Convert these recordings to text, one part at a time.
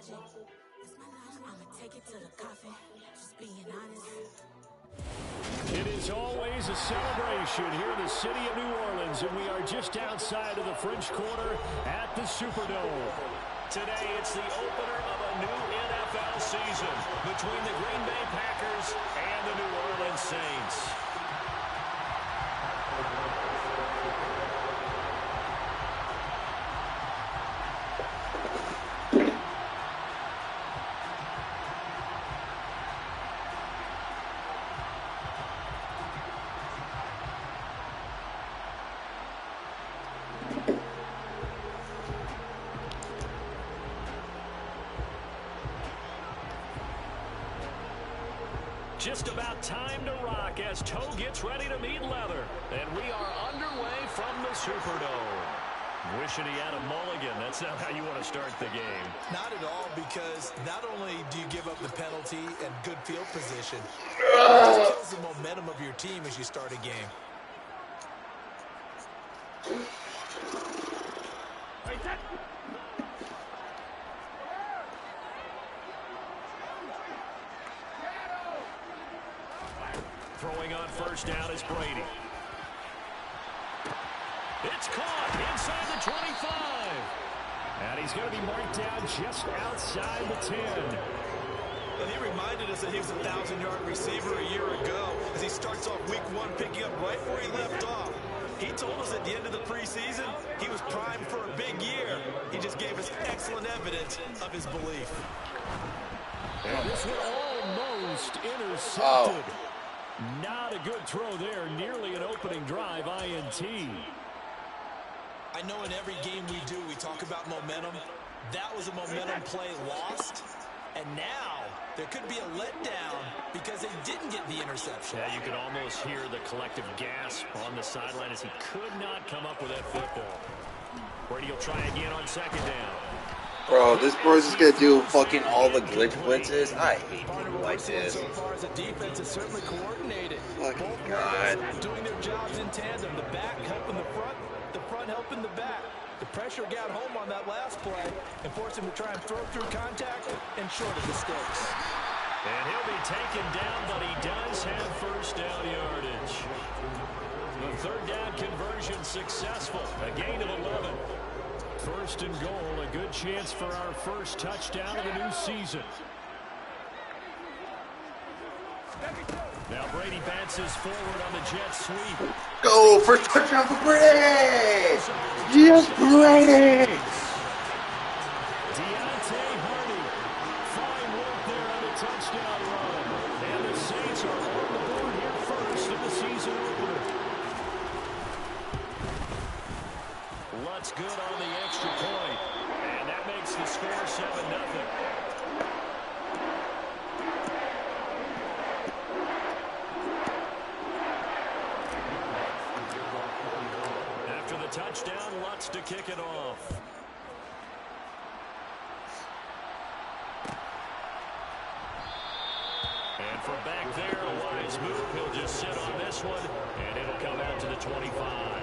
It is always a celebration here in the city of New Orleans, and we are just outside of the French Quarter at the Superdome. Today, it's the opener of a new NFL season between the Green Bay Packers and the New Orleans Saints. Just about time to rock as Toe gets ready to meet leather. And we are underway from the Superdome. Wishing he had a mulligan. That's not how you want to start the game. Not at all, because not only do you give up the penalty and good field position, it just kills the momentum of your team as you start a game. Throwing on first down is Brady. It's caught inside the 25. And he's going to be marked down just outside the 10. And he reminded us that he was a 1,000-yard receiver a year ago as he starts off week one picking up right where he left off. He told us at the end of the preseason he was primed for a big year. He just gave us excellent evidence of his belief. And this one almost intercepted. Not a good throw there. Nearly an opening drive INT. I know in every game we do, we talk about momentum. That was a momentum play lost. And now there could be a letdown because they didn't get the interception. Yeah, you could almost hear the collective gasp on the sideline as he could not come up with that football. Brady will try again on second down. Bro, this boy's just gonna do fucking all the glitch blitzes. I hate people like this. So far as the defense is certainly coordinated. Fucking Both God. doing their jobs in tandem. The back helping the front helping the back. The pressure got home on that last play and forced him to try and throw through contact and short of mistakes. And he'll be taken down, but he does have first down yardage. The third down conversion successful. A gain of 11. First and goal, a good chance for our first touchdown of the new season. Now Brady bounces forward on the jet sweep. Go, first touchdown for Brady! Yes, Brady! Deontay Hardy, fine work there on the touchdown run. And the Saints are on the board here first in the season opener. Lutz good on the extra point. And that makes the score 7-0. After the touchdown, Lutz to kick it off. And from back there, a wise move. He'll just sit on this one, and it'll come out to the 25.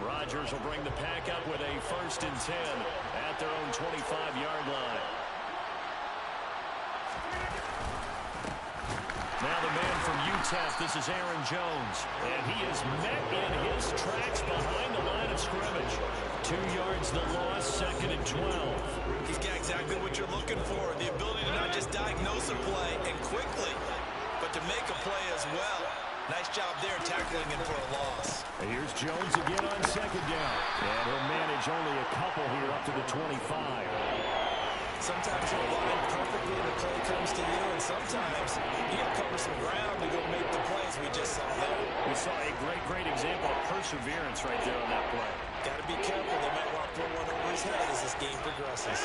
Rodgers will bring the pack up with a first and 10 at their own 25-yard line. Now the man from UTEP, this is Aaron Jones. And he is met in his tracks behind the line of scrimmage. 2 yards the loss, second and 12. He's got exactly what you're looking for. The ability to not just diagnose a play and quickly, but to make a play as well. Nice job there tackling him for a loss. And here's Jones again on second down. And he'll manage only a couple here up to the 25. Sometimes you're aligned perfectly and the play comes to you, and sometimes you got to cover some ground to go make the plays we just saw there. We saw a great example of perseverance right there on that play. Got to be careful. They might want to throw one over his head as this game progresses.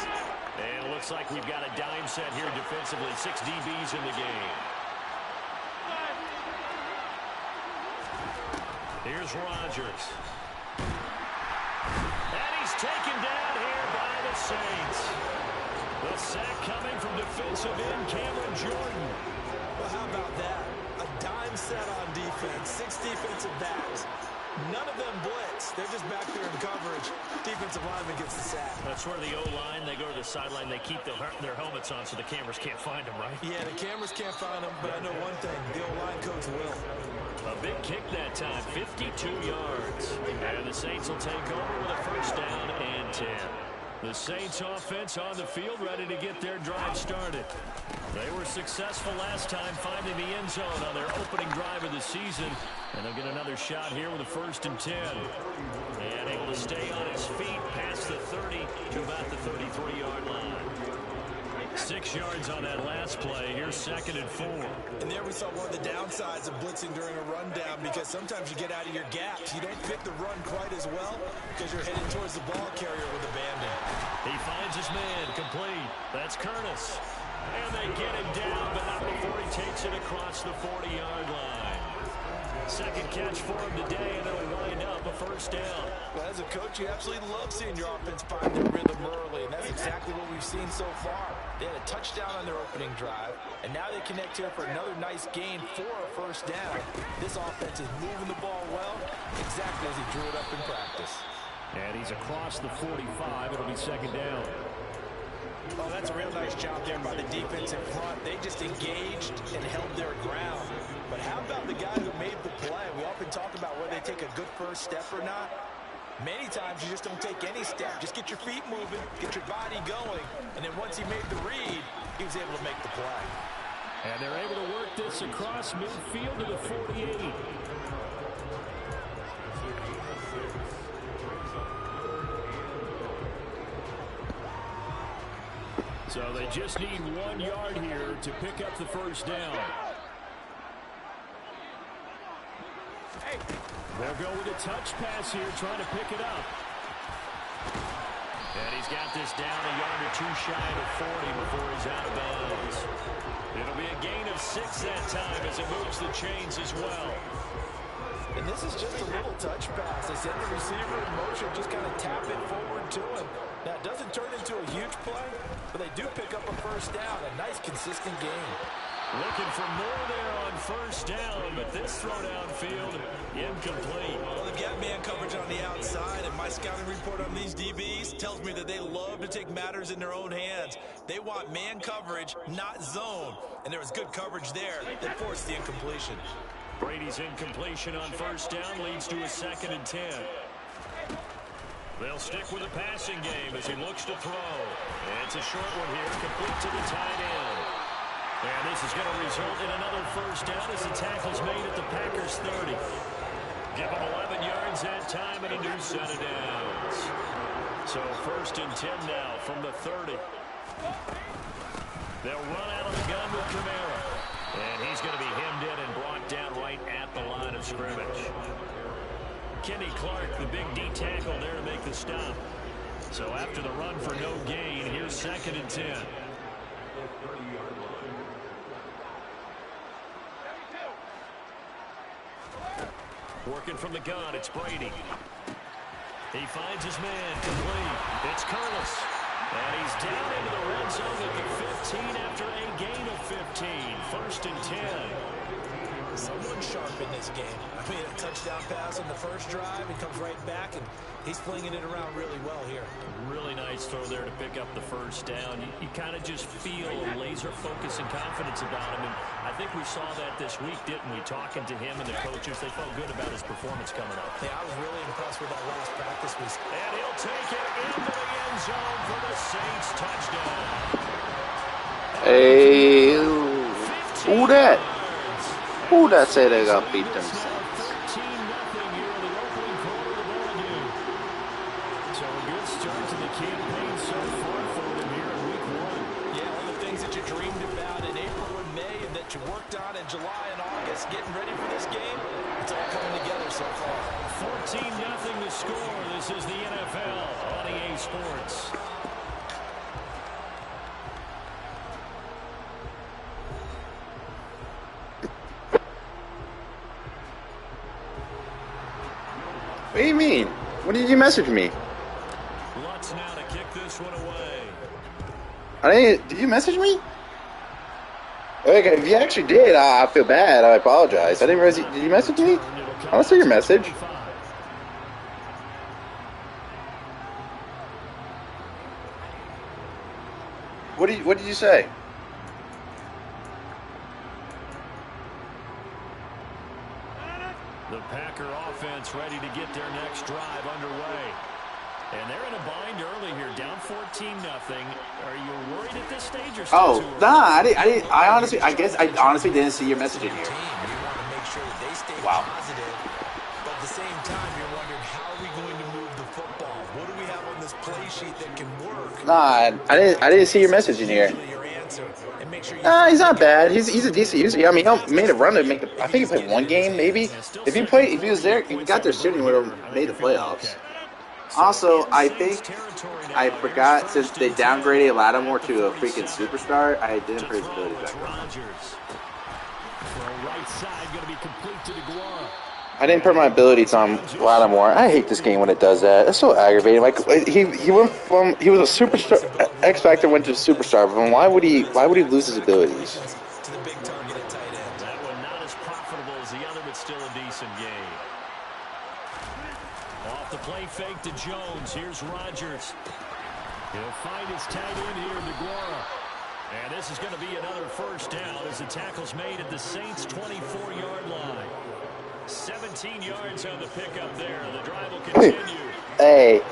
And it looks like we've got a dime set here defensively. 6 DBs in the game. Here's Rodgers. And he's taken down here by the Saints. The sack coming from defensive end Cameron Jordan. Well, how about that? A dime set on offense, 6 defensive backs. None of them blitz. They're just back there in coverage. Defensive lineman gets the sack. That's where the O-line, they go to the sideline, they keep their helmets on so the cameras can't find them, right? Yeah, the cameras can't find them, but I know one thing. The O-line coach will. A big kick that time, 52 yards. And the Saints will take over with a first down and 10. The Saints offense on the field, ready to get their drive started. They were successful last time finding the end zone on their opening drive of the season. And they'll get another shot here with a first and 10. And able to stay on his feet past the 30 to about the 33-yard line. 6 yards on that last play. Here's 2nd and 4. And there we saw one of the downsides of blitzing during a rundown, because sometimes you get out of your gaps. You don't pick the run quite as well because you're heading towards the ball carrier with abandon. He finds his man, complete. That's Curtis. And they get him down, but not before he takes it across the 40-yard line. Second catch for him today, and it'll wind up a first down. Well, as a coach, you absolutely love seeing your offense find their rhythm early, and that's exactly what we've seen so far. They had a touchdown on their opening drive, and now they connect here for another nice gain for a first down. This offense is moving the ball well, exactly as he drew it up in practice. And he's across the 45. It'll be second down. Oh, that's a real nice job there by the defense in front. They just engaged and held their ground. But how about the guy who made the play? We often talk about whether they take a good first step or not. Many times you just don't take any step. Just get your feet moving, get your body going, and then once he made the read, he was able to make the play. And they're able to work this across midfield to the 48. So they just need 1 yard here to pick up the first down. They'll go with a touch pass here, trying to pick it up. And he's got this down a yard or two shy of 40 before he's out of bounds. It'll be a gain of 6 that time as it moves the chains as well. And this is just a little touch pass. They send the receiver in motion, just kind of tap it forward to him. Now, it doesn't turn into a huge play, but they do pick up a first down. A nice, consistent game. Looking for more there on first down, but this throw downfield, incomplete. Well, they've got man coverage on the outside, and my scouting report on these DBs tells me that they love to take matters in their own hands. They want man coverage, not zone. And there was good coverage there that forced the incompletion. Brady's incompletion on first down leads to a 2nd and 10. They'll stick with the passing game as he looks to throw. And it's a short one here, complete to the tight end. And this is going to result in another first down as the tackle's made at the Packers' 30. Give them 11 yards that time and a new set of downs. So 1st and 10 now from the 30. They'll run out of the gun with Kamara. And he's going to be hemmed in and brought down right at the line of scrimmage. Kenny Clark, the big D tackle there to make the stop. So after the run for no gain, here's 2nd and 10. Working from the gun, it's Brady. He finds his man, complete. It's Curtis. And he's down into the red zone at the 15 after a gain of 15. 1st and 10. Someone sharp in this game. I mean, a touchdown pass on the first drive. He comes right back, and he's flinging it around really well here. Really nice throw there to pick up the first down. You kind of just feel a laser focus and confidence about him. And I think we saw that this week, didn't we? Talking to him and the coaches, they felt good about his performance coming up. Yeah, I was really impressed with that last practice. And he'll take it into the end zone for the Saints touchdown. Hey, who that? Who that say they got beat them? July and August, getting ready for this game. It's all coming together so far. 14-0 to score. This is the NFL on EA Sports. What do you mean? What did you message me? Lutz now to kick this one away. Did you message me? Okay, if you actually did, I feel bad. I apologize. I didn't realize. Did you message me? I don't see your message. What did you say? The Packer offense ready to get their next drive underway. And they're in a bind early here, down 14-0. Are you worried at this stage or still too early? Nah, I guess I honestly didn't see your message in here. Wow. But at the same time, you're wondering, how are we going to move the football? What do we have on this play sheet that can work? Nah, I didn't see your message in here. Nah, he's not bad. He's a decent user. Yeah, I mean, he made a run to make the. I think he played one game, maybe. If he was there, if he got there shooting, would have made the playoffs. Also, I think I forgot, since they downgraded Lattimore to a freaking superstar, I didn't put his abilities back on. I didn't put my abilities on Lattimore. I hate this game when it does that. It's so aggravating. Like he was a superstar, X Factor went to superstar, but why would he lose his abilities? That one not as profitable as the other, but still a decent game. Off the play fake to Jones. Here's Rodgers. He'll find his tight end here, DeGuara. And this is going to be another first down as the tackle's made at the Saints' 24-yard line. 17 yards on the pickup there. The drive will continue. Hey,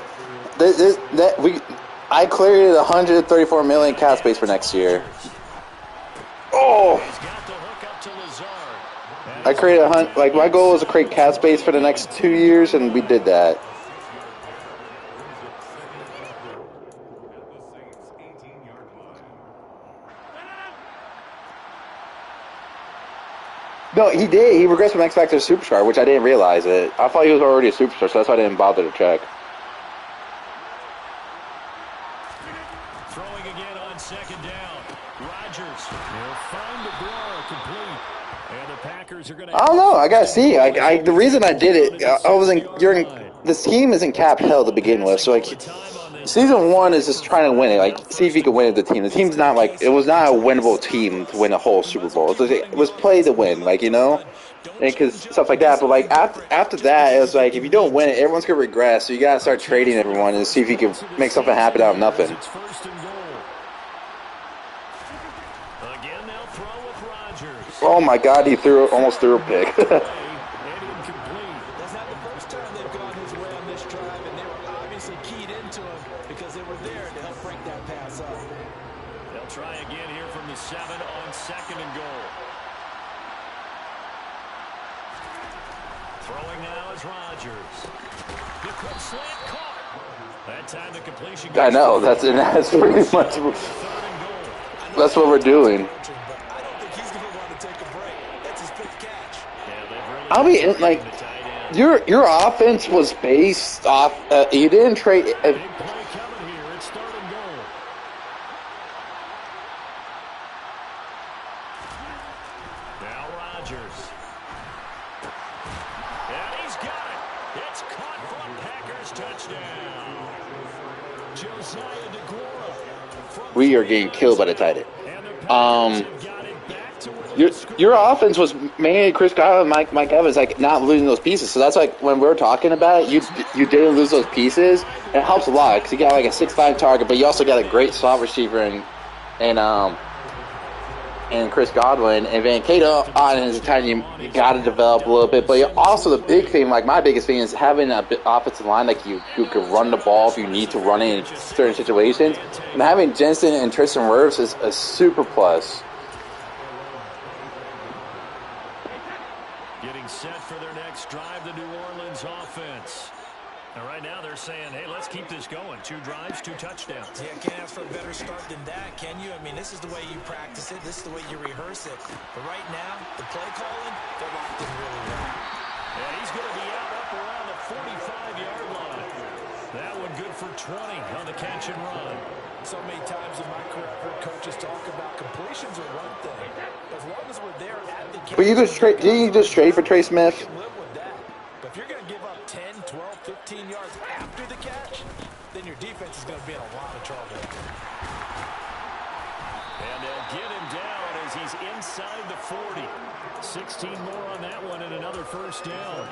I cleared 134 million cap space for next year. Oh! I created my goal was to create cap space for the next 2 years, and we did that. No, he did. He regressed from X Factor to Superstar, which I didn't realize it. I thought he was already a Superstar, so that's why I didn't bother to check. Throwing again on second down. Rodgers will find the blow complete. And the Packers are going to... I don't know. I got to see. The reason I did it, I wasn't... This team isn't cap held to begin with, so season 1 is just trying to win it. See if you can win the team. The team's not it was not a winnable team to win a whole Super Bowl. It was play to win, and because stuff like that. But after that, it was if you don't win it, everyone's gonna regress. So you gotta start trading everyone and see if you can make something happen out of nothing. Oh my God, he almost threw a pick. Try again here from the 7 on second and goal. Throwing now is Rodgers. The quick slant caught. That time the completion. I know, that's pretty much that's what we're doing. I mean, your offense was based off. You didn't trade. We are getting killed by the tight end. Your offense was mainly Chris Godwin, Mike Evans, not losing those pieces. So that's when we were talking about it, you didn't lose those pieces. And it helps a lot because you got a 6'5" target, but you also got a great slot receiver and Chris Godwin, and Van Cato on his tight end, you got to develop a little bit. But also the big thing, my biggest thing, is having an offensive line you can run the ball if you need to run it in certain situations. And having Jensen and Tristan Wirfs is a super plus. Getting set for their next drive, the New Orleans offense. And right now they're saying, hey, let's keep this going. 2 drives, 2 touchdowns. Yeah, can't ask for a better start than that, can you? I mean, this is the way you practice it. This is the way you rehearse it. But right now, the play calling, they're locked in really well. And he's going to be out up around the 45-yard line. That one good for 20 on the catch and run. So many times in my career, I've heard coaches talk about completions are one thing. As long as we're there at the catch. But you just trade for Trey Smith. If you're going to give up 10, 12, 15 yards after the catch, then your defense is going to be in a lot of trouble. And they'll get him down as he's inside inside the 40. 16 more on that one and another first down.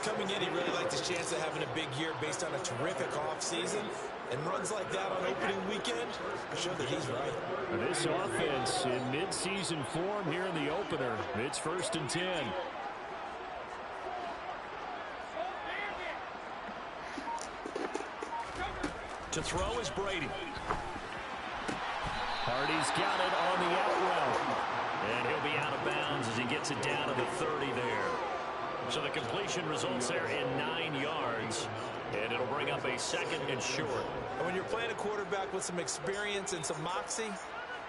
Coming in, he really liked his chance of having a big year based on a terrific offseason. And runs like that on opening weekend show that he's right. This offense in mid-season form here in the opener. It's 1st and 10. To throw is Brady. Hardy's got it on the out route. And he'll be out of bounds as he gets it down to the 30 there. So the completion results there in 9 yards. And it'll bring up a 2nd and short. And when you're playing a quarterback with some experience and some moxie,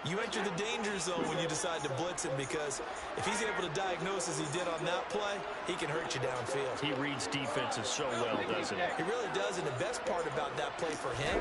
you enter the danger zone when you decide to blitz him, because if he's able to diagnose as he did on that play, he can hurt you downfield. He reads defenses so well, doesn't he? He really does, and the best part about that play for him,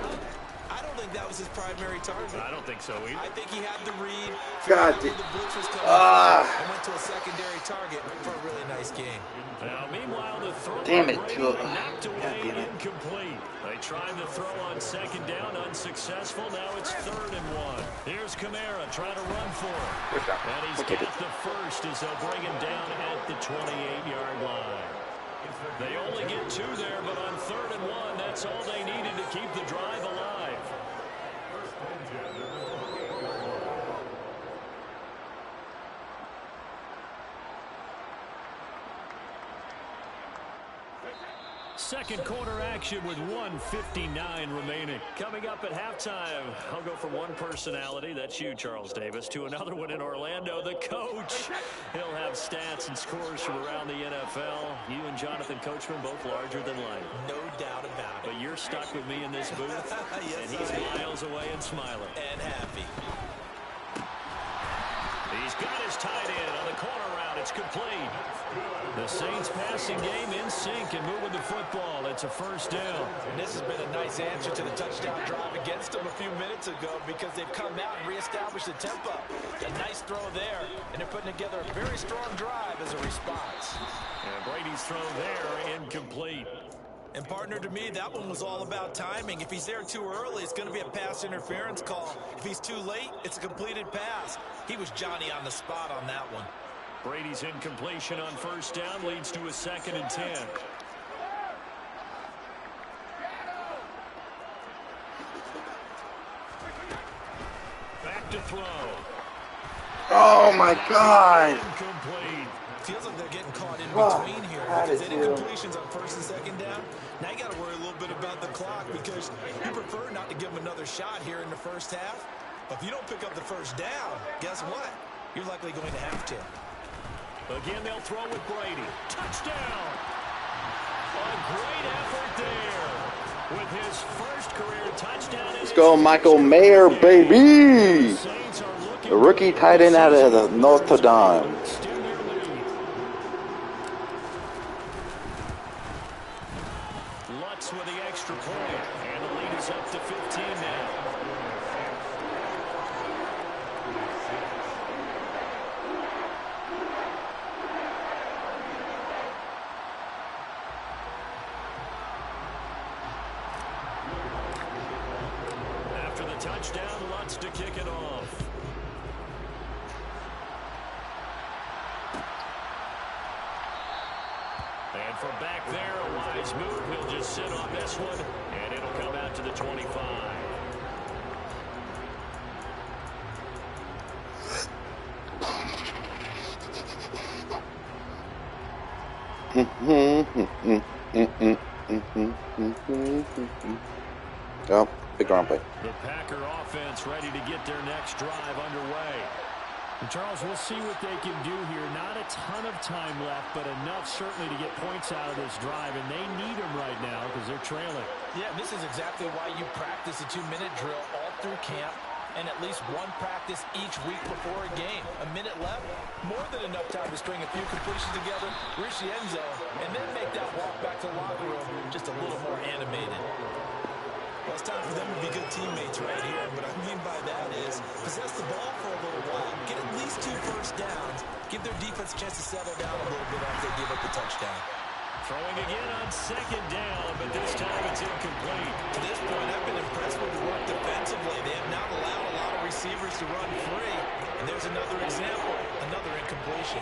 I don't think that was his primary target. I don't think so either. I think he had the read, God, the blitz was coming and went to a secondary target for a really nice game. Now, meanwhile, the throw Damn it, knocked away, incomplete. They tried to throw on 2nd down, unsuccessful. Now it's 3rd and 1. Here's Kamara trying to run for it. And he's got the first as they'll bring him down at the 28-yard line. They only get 2 there, but on 3rd and 1, that's all they needed to keep the drive alive. Second quarter action with 1:59 remaining. Coming up at halftime, I'll go from one personality, that's you, Charles Davis, to another one in Orlando, the coach. He'll have stats and scores from around the NFL. You and Jonathan Coachman both larger than life. No doubt about it. But you're stuck with me in this booth, yes, and he's miles away and smiling. And happy. He's got his tight end on the corner route. It's complete. The Saints passing game in sync and moving the football. It's a first down. And this has been a nice answer to the touchdown drive against them a few minutes ago, because they've come out and reestablished the tempo. A nice throw there, and they're putting together a very strong drive as a response. And Brady's throw there incomplete. And partner, to me, that one was all about timing. If he's there too early, it's going to be a pass interference call. If he's too late, it's a completed pass. He was Johnny on the spot on that one. Brady's incompletion on first down leads to a 2nd and 10. Back to throw. Oh my God! Incomplete. Feels like they're getting caught in between here, because they did attitude. completions on 1st and 2nd down. Now you got to worry a little bit about the clock, because you prefer not to give them another shot here in the first half. But if you don't pick up the first down, guess what? You're likely going to have to. Again, they'll throw with Brady. Touchdown! A great effort there with his first career touchdown. Let's go, Michael Mayer, baby! Saints are looking The rookie tight end out of the Notre Dame. extend their lead. Lutz with the extra point, and the lead is up to 15 now. After the touchdown, Lutz to kick it off. And from back there, a wise move. He'll just sit on this one, and it'll come out to the 25. Oh, big ground play. The Packer offense ready to get their next drive underway. And Charles, we'll see what they can do here. Not a ton of time left, but enough certainly to get points out of this drive, and they need them right now because they're trailing. Yeah, this is exactly why you practice a 2-minute drill all through camp, and at least one practice each week before a game. A minute left, more than enough time to string a few completions together, reach the end zone, and then make that walk back to the locker room just a little more animated. Well, it's time for them to be good teammates right here. What I mean by that is possess the ball for a little while, get at least 2 first downs, give their defense a chance to settle down a little bit after they give up the touchdown. Throwing again on second down, but this time it's incomplete. To this point, I've been impressed with the work defensively. They have not allowed a lot of receivers to run free. And there's another example, another incompletion.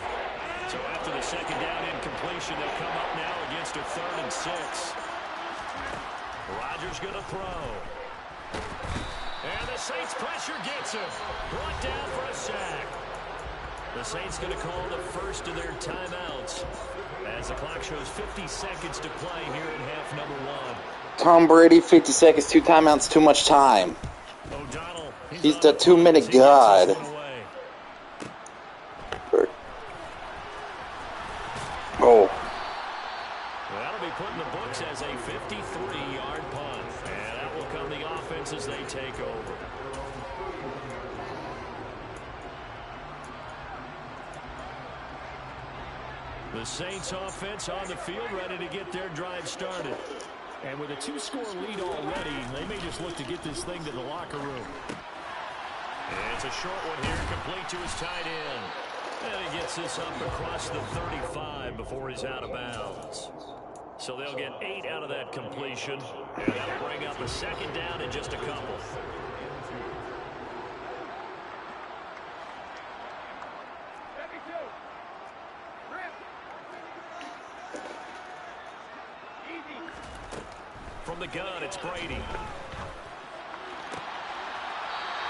So after the second down incompletion, they'll come up now against a 3rd and 6. Rodgers going to throw. And the Saints pressure gets him. Brought down for a sack. The Saints going to call the first of their timeouts as the clock shows 50 seconds to play here in half number 1. Tom Brady, 50 seconds, 2 timeouts, too much time. O'Donnell, he's the 2-minute god. Oh. That'll be put in the books as a 53-yard punt. And that will come the offense as they take over. The Saints offense on the field, ready to get their drive started. And with a 2-score lead already, they may just look to get this thing to the locker room. And it's a short one here, complete to his tight end. And he gets this up across the 35 before he's out of bounds. So they'll get 8 out of that completion. And that'll bring up a second down in just a couple. From the gun, it's Brady.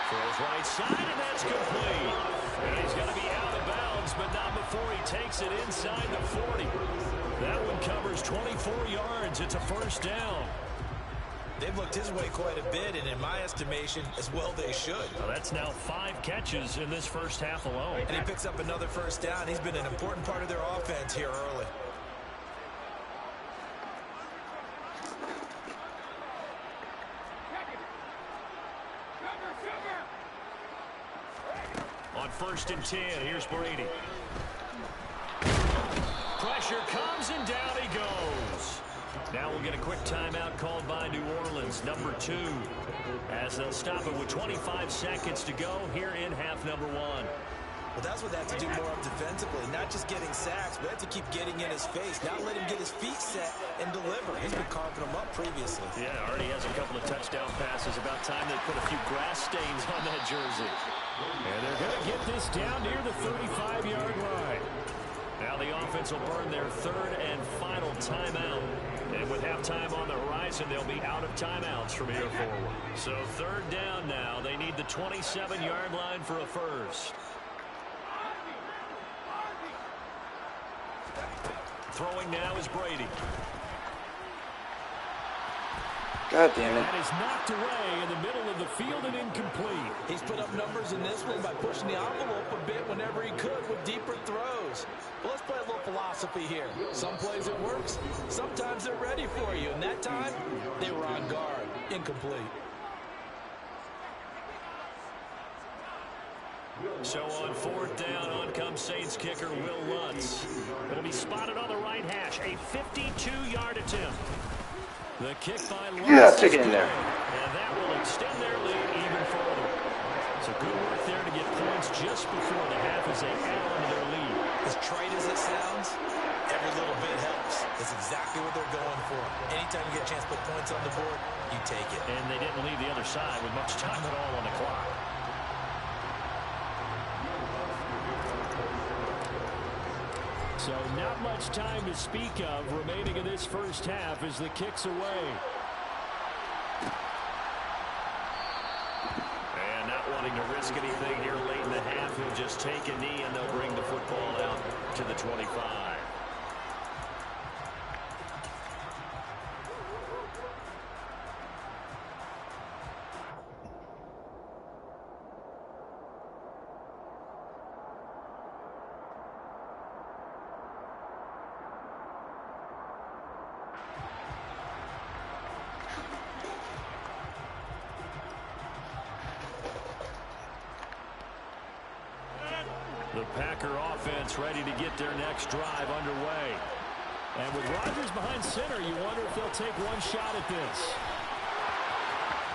Throws right side, and that's complete. And he's going to be out of bounds, but not before he takes it inside the 40. That one covers 24 yards. It's a first down. They've looked his way quite a bit, and in my estimation, as well they should. Well, that's now 5 catches in this first half alone. And he picks up another first down. He's been an important part of their offense here early. On 1st and 10, here's Brady. Pressure comes, and down he goes. Now we'll get a quick timeout called by New Orleans, number 2, as they'll stop it with 25 seconds to go here in half number 1. Well, that's what they have to do more of defensively, not just getting sacks, but have to keep getting in his face, not let him get his feet set and deliver. He's been carving them up previously. Yeah, already has a couple of touchdown passes. About time they put a few grass stains on that jersey. And they're going to get this down near the 35-yard line. Now the offense will burn their 3rd and final timeout. And with halftime on the horizon, they'll be out of timeouts from here forward. So 3rd down now. They need the 27-yard line for a first. Throwing now is Brady. God damn it. That is knocked away in the middle of the field and incomplete. He's put up numbers in this one by pushing the envelope a bit whenever he could with deeper throws. But let's play a little philosophy here. Some plays it works. Sometimes they're ready for you. And that time, they were on guard. Incomplete. So on 4th down, on comes Saints kicker Will Lutz. It'll be spotted on the right hash. A 52-yard attempt. The kick by Lutz. Yeah, take it in there. And that will extend their lead even further. So good work there to get points just before the half as they add on to their lead. As trite as it sounds, every little bit helps. That's exactly what they're going for. Anytime you get a chance to put points on the board, you take it. And they didn't leave the other side with much time at all on the clock. So not much time to speak of remaining in this first half as the kick's away. And not wanting to risk anything here late in the half, he'll just take a knee and they'll bring the football out to the 25. The Packer offense ready to get their next drive underway. And with Rodgers behind center, you wonder if they'll take one shot at this.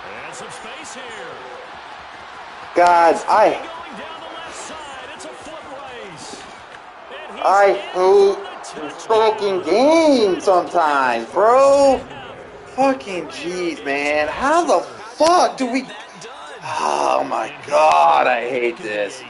And some space here. God, Going down the left side. It's a foot race. And I hate this fucking game sometimes, bro. Fucking jeez, man. How the fuck do we... Oh my god, I hate this.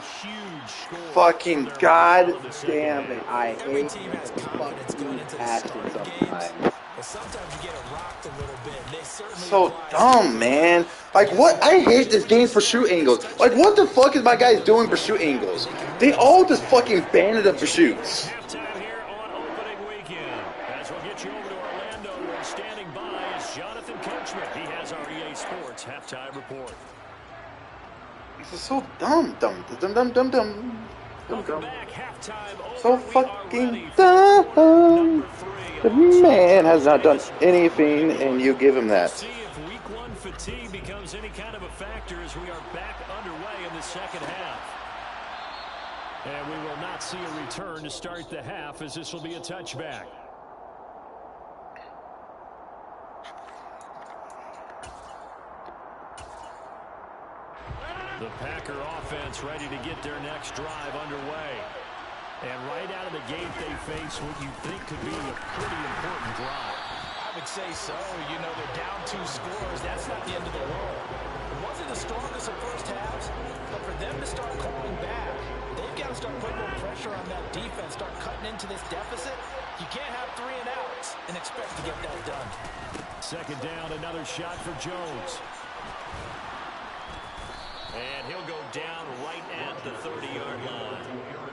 Fucking god damn it. I hate this fucking passion sometimes. Sometimes you get it rocked a little bit. They certainly So dumb, man. Like, what? I hate this game for shoot angles. Like, what the fuck is my guys doing for shoot angles? They all just fucking banded up for shoots. Halftime here on opening weekend. As we'll get you over to Orlando, where standing by is Jonathan Coachman. He has our EA Sports halftime report. This is so dumb. Welcome back. Halftime So over. fucking dumb. The man has not done anything, and you give him that. See if week one fatigue becomes any kind of a factor as we are back underway in the second half. And we will not see a return to start the half, as this will be a touchback. The Packer offense ready to get their next drive underway. And right out of the gate, they face what you think could be a pretty important drive. I would say so. You know, they're down 2 scores. That's not the end of the world. It wasn't the strongest of first halves, but for them to start calling back, they've got to start putting more pressure on that defense, start cutting into this deficit. You can't have 3 and outs and expect to get that done. Second down, another shot for Jones. And he'll go down right at the 30-yard line.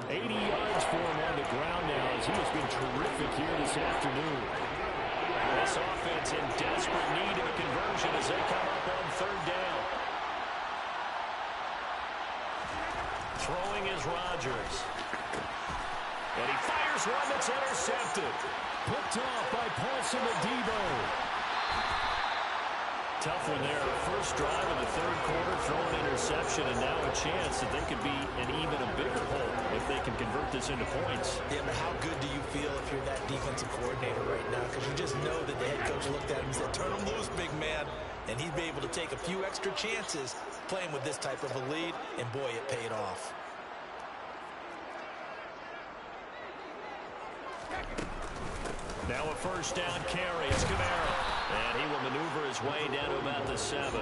80 yards for him on the ground now, as he has been terrific here this afternoon. This offense in desperate need of a conversion as they come up on third down. Throwing is Rodgers. And he fires one that's intercepted. Picked off by Paulson Adebo. Tough one there. First drive of the third quarter, throwing interception, and now a chance that they could be in even a bigger hole if they can convert this into points. Yeah, but how good do you feel if you're that defensive coordinator right now? Because you just know that the head coach looked at him and said, turn him loose, big man. And he'd be able to take a few extra chances playing with this type of a lead, and boy, it paid off. Now a first down carry. It's Kamara. And he will maneuver his way down to about the 7.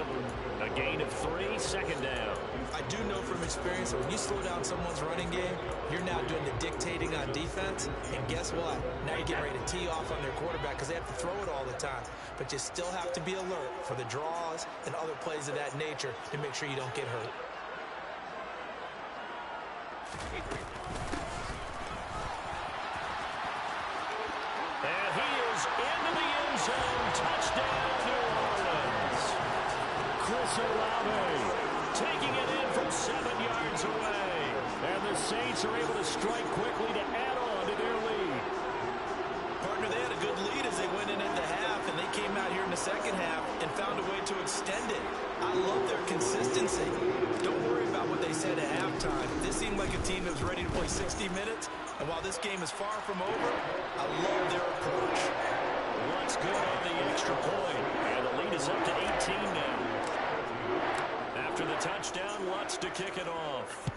A gain of 3, second down. I do know from experience that when you slow down someone's running game, you're now doing the dictating on defense. And guess what? Now you're getting ready to tee off on their quarterback because they have to throw it all the time. But you still have to be alert for the draws and other plays of that nature to make sure you don't get hurt. And he is into the end zone. Touchdown, New Orleans. Chris Olave taking it in from 7 yards away. And the Saints are able to strike quickly to add on to their lead. Partner, they had a good lead as they went in at the half, and they came out here in the second half and found a way to extend it. I love their consistency. Don't worry about what they said at halftime. This seemed like a team that was ready to play 60 minutes, and while this game is far from over, I love their approach. What's good on the extra point, and the lead is up to 18 now. After the touchdown, Lutz to kick it off.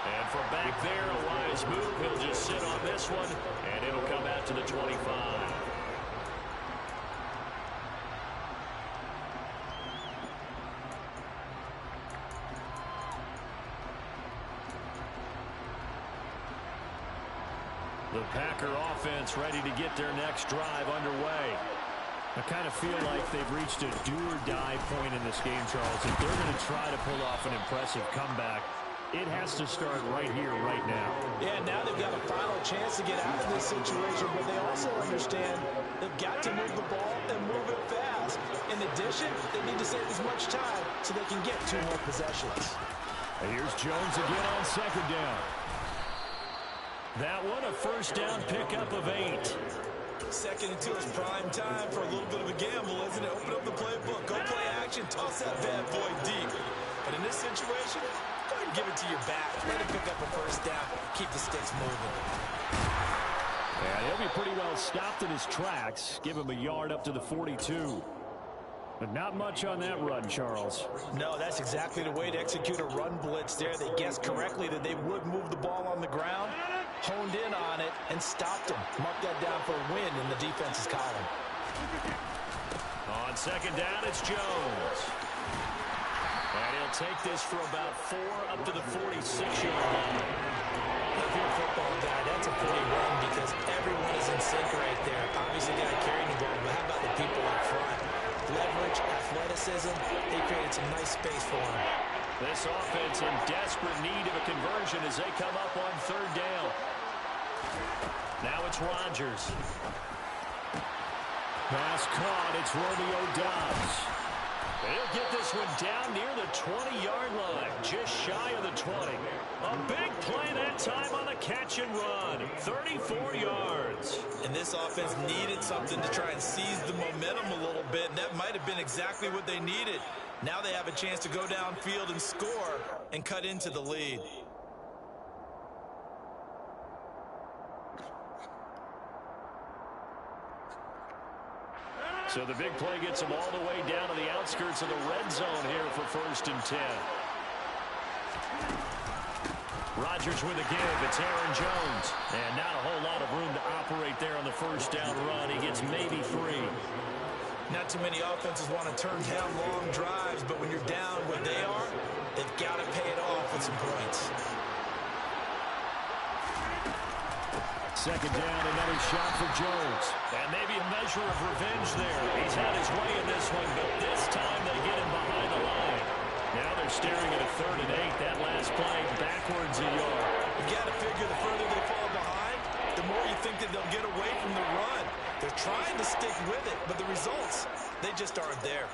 And from back there, a wise move. He'll just sit on this one, and it'll come out to the 25. The Packer offense ready to get their next drive underway. I kind of feel like they've reached a do-or-die point in this game, Charles. If they're going to try to pull off an impressive comeback, it has to start right here, right now. Yeah, now they've got a final chance to get out of this situation, but they also understand they've got to move the ball and move it fast. In addition, they need to save as much time so they can get 2 more possessions. And here's Jones again on second down. That one, a first down pickup of 8. Second until it's prime time for a little bit of a gamble, isn't it? Open up the playbook, go play action, toss that bad boy deep. But in this situation, go ahead and give it to your back. Let him pick up a first down. Keep the sticks moving. And he'll be pretty well stopped in his tracks. Give him a yard up to the 42. But not much on that run, Charles. No, that's exactly the way to execute a run blitz there. They guessed correctly that they would move the ball on the ground, honed in on it, and stopped them. Mark that down for a win in the defense's column. On second down, it's Jones. And he'll take this for about 4 up to the 46-yard line. If you're a football guy, that's a pretty run because everyone is in sync right there. Obviously, the guy carrying the ball, but how about the people up front? Leverage, athleticism, they created some nice space for him. This offense in desperate need of a conversion as they come up on third down. Now it's Rodgers. Pass caught. It's Romeo Doubs. He'll get this one down near the 20-yard line, just shy of the 20. A big play that time on a catch and run, 34 yards. And this offense needed something to try and seize the momentum a little bit, and that might have been exactly what they needed. Now they have a chance to go downfield and score and cut into the lead. So the big play gets them all the way down to the outskirts of the red zone here for 1st and 10. Rodgers with a give. It's Aaron Jones. And not a whole lot of room to operate there on the first down run. He gets maybe 3. Not too many offenses want to turn down long drives, but when you're down where they are, they've got to pay it off with some points. Second down, another shot for Jones. And maybe a measure of revenge there. He's had his way in this one, but this time they get him behind the line. Now they're staring at a 3rd and 8. That last play backwards a yard. You got to figure the further they fall behind, the more you think that they'll get away from the run. They're trying to stick with it, but the results, they just aren't there.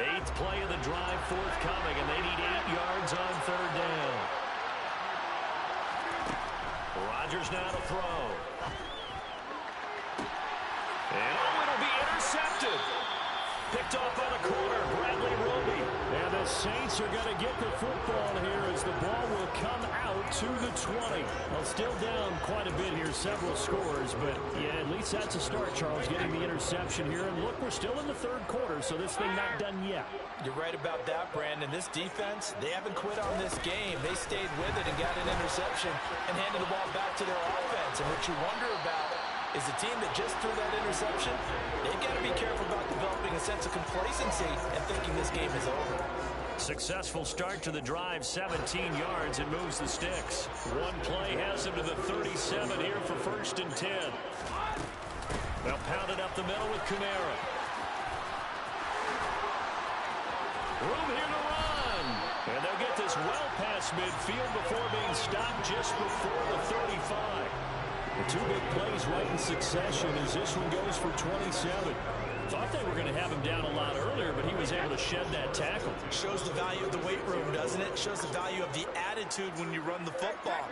Eighth play of the drive forthcoming, and they need 8 yards on third down. Rodgers now to throw. And it'll be intercepted. Picked off by the corner, Bradley Roby. And the Saints are going to get the football here as the ball will come out to the 20. Well, still down quite a bit here, several scores, but yeah, at least that's a start, Charles, getting the interception here. And look, we're still in the 3rd quarter, so this thing not done yet. You're right about that, Brandon. This defense, they haven't quit on this game. They stayed with it and got an interception and handed the ball back to their offense. And what you wonder about is the team that just threw that interception, they've got to be careful about developing a sense of complacency and thinking this game is over. Successful start to the drive, 17 yards, and moves the sticks. One play has him to the 37 here for 1st and 10. They'll pound it up the middle with Kamara. Room here to run. And they'll get this well past midfield before being stopped just before the 35. The 2 big plays right in succession as this one goes for 27. Thought they were going to have him down a lot earlier, but he was able to shed that tackle. Shows the value of the weight room, doesn't it? Shows the value of the attitude when you run the football.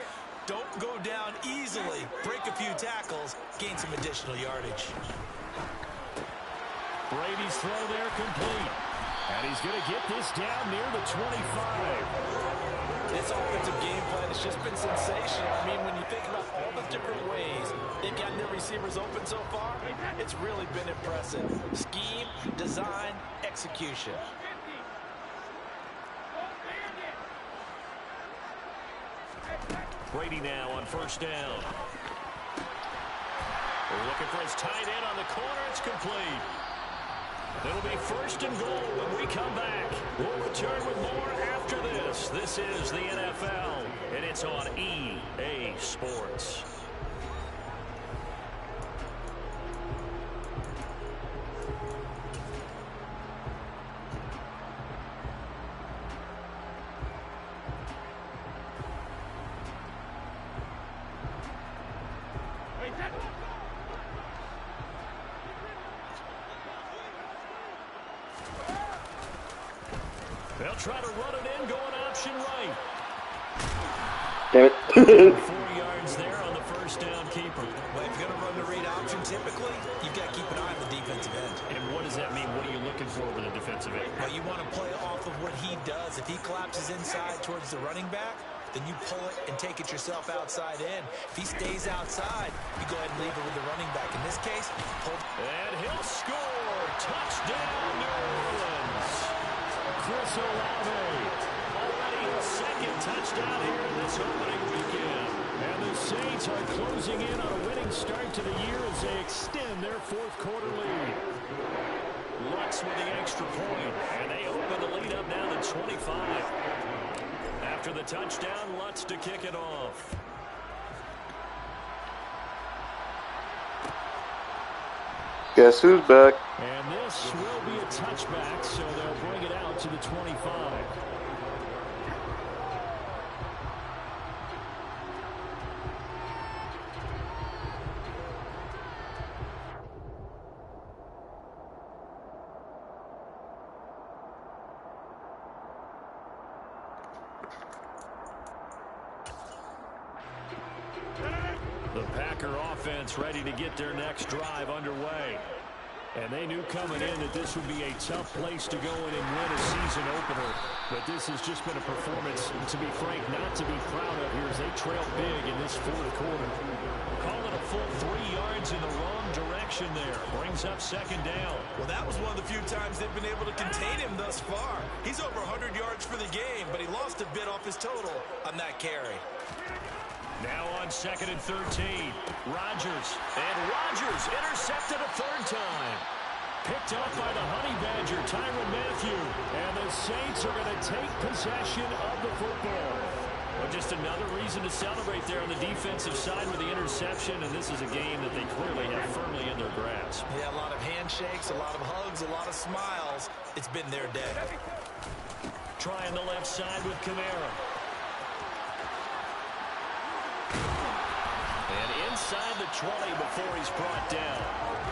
Don't go down easily. Break a few tackles. Gain some additional yardage. Brady's throw there complete. And he's going to get this down near the 25. This offensive game plan has just been sensational. I mean, when you think about all the different ways they've gotten their receivers open so far, it's really been impressive. Scheme, design, execution. Brady now on 1st down. They're looking for his tight end on the corner. It's complete. It'll be 1st and goal when we come back. We'll return with more after this. This is the NFL, and it's on EA Sports. They'll try to run it in, going option right. Damn it. 4 yards there on the 1st first down keeper. Well, if you're going to run the read option, typically, you've got to keep an eye on the defensive end. And what does that mean? What are you looking for with the defensive end? Well, you want to play off of what he does. If he collapses inside towards the running back, then you pull it and take it yourself outside in. If he stays outside, you go ahead and leave it with the running back. In this case, pull. And he'll score. Touchdown, New Orleans. Chris Olave. Already his second touchdown here in this opening weekend. And the Saints are closing in on a winning start to the year as they extend their fourth quarter lead. Lutz with the extra point, and they open the lead up now to 25. After the touchdown, Lutz to kick it off. Guess who's back? And this will be a touchback, so they'll bring it out to the 25. The Packer offense ready to get their next drive underway. And they knew coming in that this would be a tough place to go in and win a season opener. But this has just been a performance, to be frank, not to be proud of here as they trail big in this fourth quarter. Call it a full 3 yards in the wrong direction there. Brings up second down. Well, that was one of the few times they've been able to contain him thus far. He's over 100 yards for the game, but he lost a bit off his total on that carry. Now on second and 13. Rodgers. And Rodgers intercepted a third time. Picked up by the Honey Badger, Tyrann Mathieu. And the Saints are going to take possession of the football. Well, just another reason to celebrate there on the defensive side with the interception. And this is a game that they clearly have firmly in their grasp. Yeah, a lot of handshakes, a lot of hugs, a lot of smiles. It's been their day. Trying the left side with Kamara. And inside the 20 before he's brought down.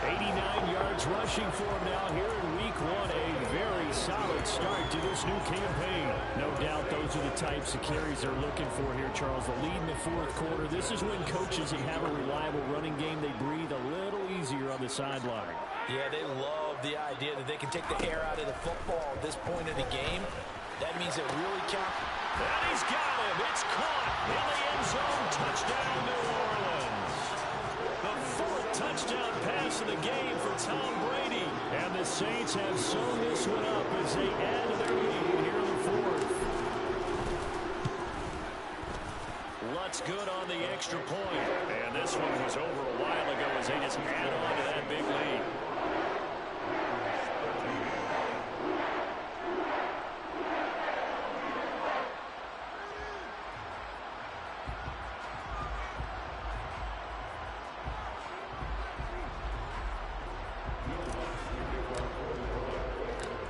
89 yards rushing for him now here in week one. A very solid start to this new campaign. No doubt those are the types of carries they're looking for here, Charles. The lead in the fourth quarter. This is when coaches that have a reliable running game, they breathe a little easier on the sideline. Yeah, they love the idea that they can take the air out of the football at this point in the game. That means it really counts. And he's got him. It's caught in the end zone. Touchdown, New Orleans. The fourth touchdown pass of the game for Tom Brady. And the Saints have sewn this one up as they add to their lead here in the fourth. Lutz good on the extra point. And this one was over a while ago as they just add on to that big lead.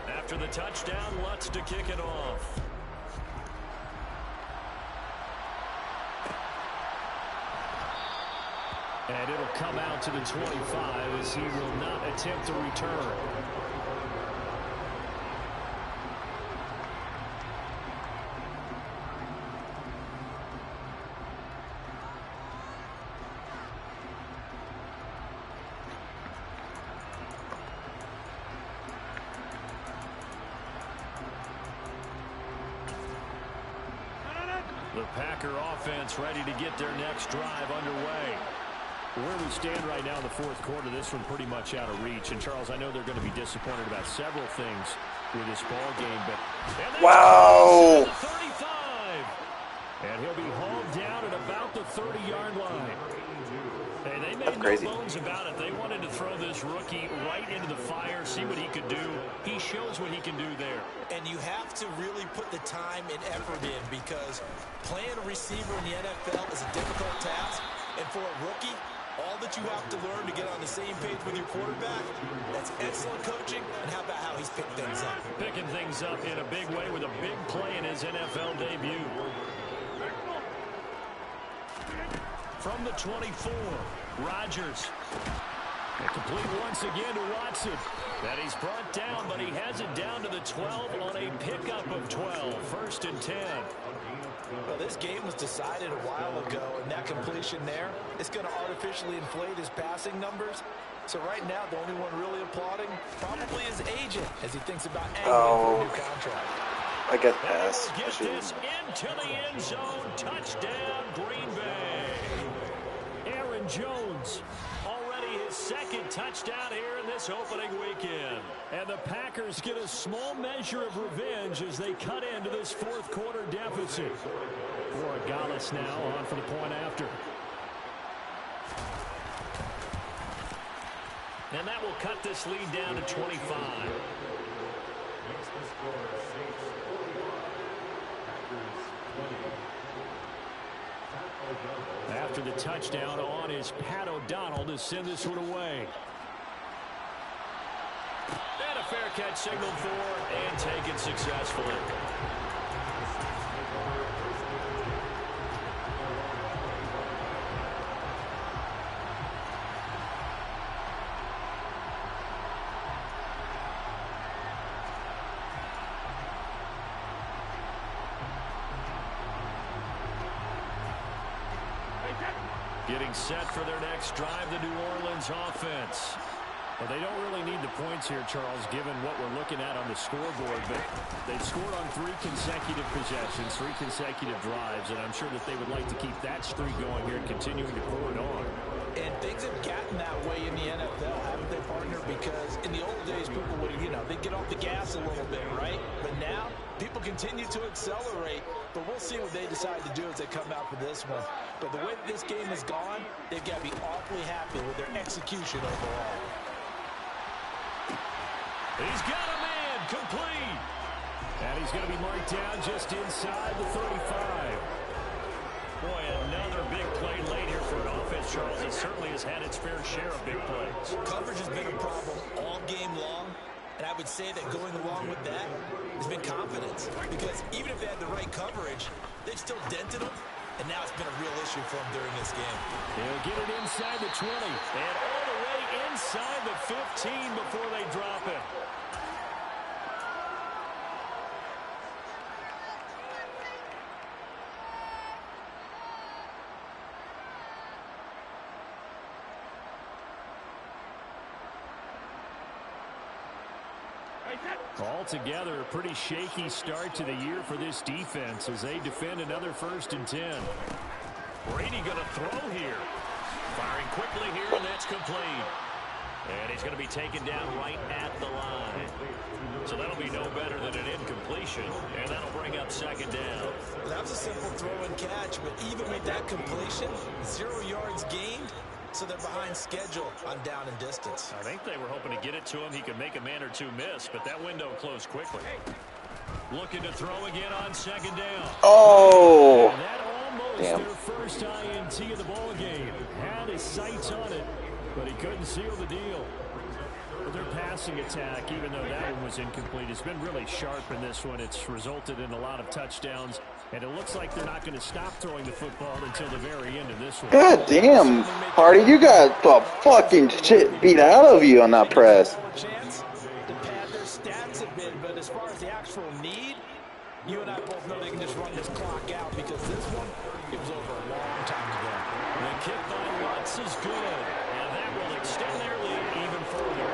After the touchdown, Lutz to kick it off. And it'll come out to the 25 as he will not attempt to return. The Packer offense ready to get their next drive underway. Where we stand right now in the fourth quarter, this one pretty much out of reach. And, Charles, I know they're going to be disappointed about several things with this ball game. But wow! 35. And he'll be hauled down at about the 30-yard line. Hey, they made no bones about it. They wanted to throw this rookie right into the fire, see what he could do. He shows what he can do there. And you have to really put the time and effort in because playing a receiver in the NFL is a difficult task. And for a rookie, all that you have to learn to get on the same page with your quarterback, that's excellent coaching. And how about how he's picked things up? Picking things up in a big way with a big play in his NFL debut. From the 24, Rodgers. And complete once again to Watson. And he's brought down, but he has it down to the 12 on a pickup of 12. 1st and 10. Well, this game was decided a while ago, and that completion there is going to artificially inflate his passing numbers. So right now, the only one really applauding probably his agent as he thinks about angling for a new contract. I get pass. Get this into the end zone. Touchdown, Green Bay. Aaron Jones, already his 2nd touchdown here in this opening weekend. And the Packers get a small measure of revenge as they cut into this 4th quarter deficit. Borregales now on for the point after. And that will cut this lead down to 25. After the touchdown on is Pat O'Donnell to send this one away. And a fair catch signaled for and taken successfully. Getting set for their next drive, the New Orleans offense. Well, they don't really need the points here, Charles, given what we're looking at on the scoreboard. But they've scored on 3 consecutive possessions, 3 consecutive drives, and I'm sure that they would like to keep that streak going here and continuing to pour it on. And things have gotten that way in the NFL, haven't they, partner? Because in the old days, people would, they'd get off the gas a little bit, right? But now, people continue to accelerate. But we'll see what they decide to do as they come out for this one. But the way that this game has gone, they've got to be awfully happy with their execution overall. He's got a man complete. And he's going to be marked down just inside the 35. Boy, another big play late here for an offense, Charles. It certainly has had its fair share of big plays. Coverage has been a problem all game long. And I would say that going along with that has been confidence. Because even if they had the right coverage, they've still dented them. And now it's been a real issue for them during this game. They'll get it inside the 20. And all the way inside the 15 before they drop it. Altogether, a pretty shaky start to the year for this defense as they defend another 1st and 10. Brady going to throw here. Firing quickly here, and that's complete. And he's going to be taken down right at the line. So that'll be no better than an incompletion, and that'll bring up 2nd down. Well, that was a simple throw and catch, but even with that completion, 0 yards gained. So they're behind schedule on down and distance. I think they were hoping to get it to him. He could make a man or two miss, but that window closed quickly. Looking to throw again on 2nd down. Oh! And that almost Damn. their first INT of the ball game. Had his sights on it, but he couldn't seal the deal. But their passing attack, even though that one was incomplete, has been really sharp in this one. It's resulted in a lot of touchdowns, and it looks like they're not going to stop throwing the football until the very end of this one. God damn, Hardy, you got the fucking shit beat out of you on that press. Chance to pad their stats a bit, but as far as the actual need, you and I both know they can just run this clock out because this one, it was over a long time ago. The kick by Lutz is good, and that will extend their lead even further.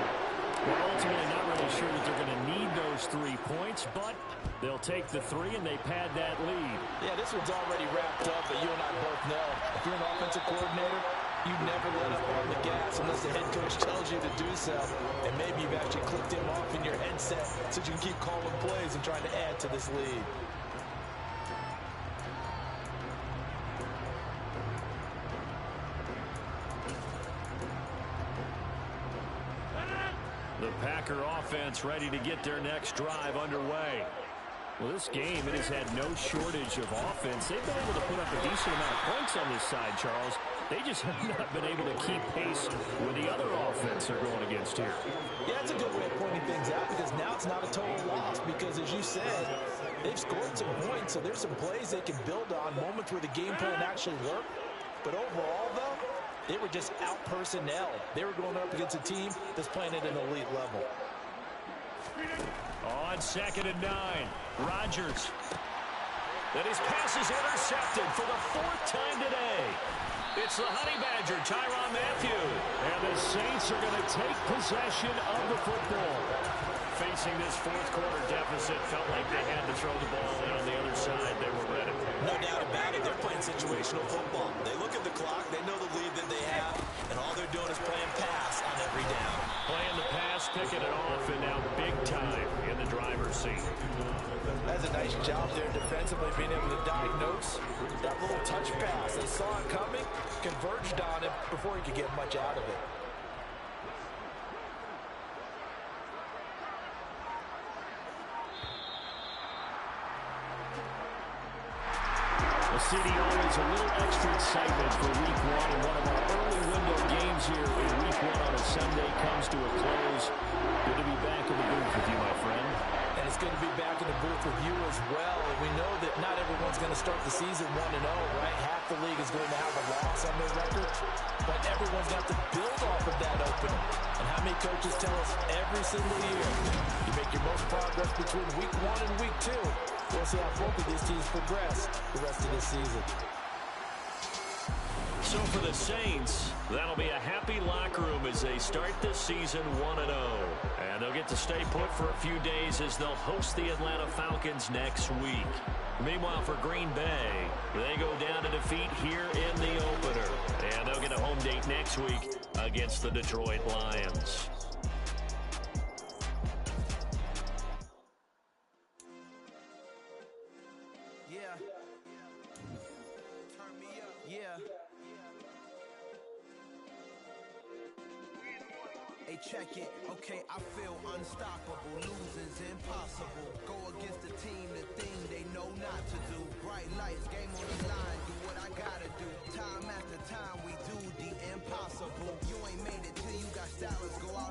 We're ultimately not really sure that they're going to need those 3 points, but they'll take the 3 and they pad that lead. Yeah, this one's already wrapped up, but you and I both know if you're an offensive coordinator, you never let up on the gas unless the head coach tells you to do so. And maybe you've actually clicked him off in your headset so you can keep calling plays and trying to add to this lead. The Packer offense ready to get their next drive underway. Well, this game, it has had no shortage of offense. They've been able to put up a decent amount of points on this side, Charles. They just have not been able to keep pace with the other offense they're going against here. Yeah, that's a good way of pointing things out because now it's not a total loss because, as you said, they've scored some points, so there's some plays they can build on, moments where the game plan actually worked. But overall, though, they were just out-personnel. They were going up against a team that's playing at an elite level. On 2nd and 9, Rodgers. And his pass is intercepted for the 4th time today. It's the Honey Badger, Tyrann Mathieu. And the Saints are going to take possession of the football. Facing this 4th quarter deficit, felt like they had to throw the ball, and on the other side, they were ready. No doubt about it. They're playing situational football. They look at the clock. They know the lead that they have, and all they're doing is playing pass on every down. Playing the pass, picking it off, and now big time in the driver's seat. That's a nice job there defensively, being able to diagnose that little touch pass. They saw it coming, converged on it before he could get much out of it. Well, CD, always a little extra excitement for Week 1, and one of our early window games here in Week 1 on a Sunday comes to a close. Good to be back in the booth with you, my friend. And it's good to be back in the booth with you as well. We know that not everyone's going to start the season 1-0, right? Half the league is going to have a loss on their record, but everyone's got to build off of that opener. And how many coaches tell us every single year, you make your most progress between Week 1 and Week 2. We'll see how both of these teams progress the rest of this season. So for the Saints, that'll be a happy locker room as they start this season 1-0. And they'll get to stay put for a few days as they'll host the Atlanta Falcons next week. Meanwhile, for Green Bay, they go down to defeat here in the opener. And they'll get a home date next week against the Detroit Lions. Check it, okay, I feel unstoppable, losing's impossible, go against the team, the thing they know not to do, bright lights, game on the line, do what I gotta do, time after time we do the impossible, you ain't made it till you got stylers, go out.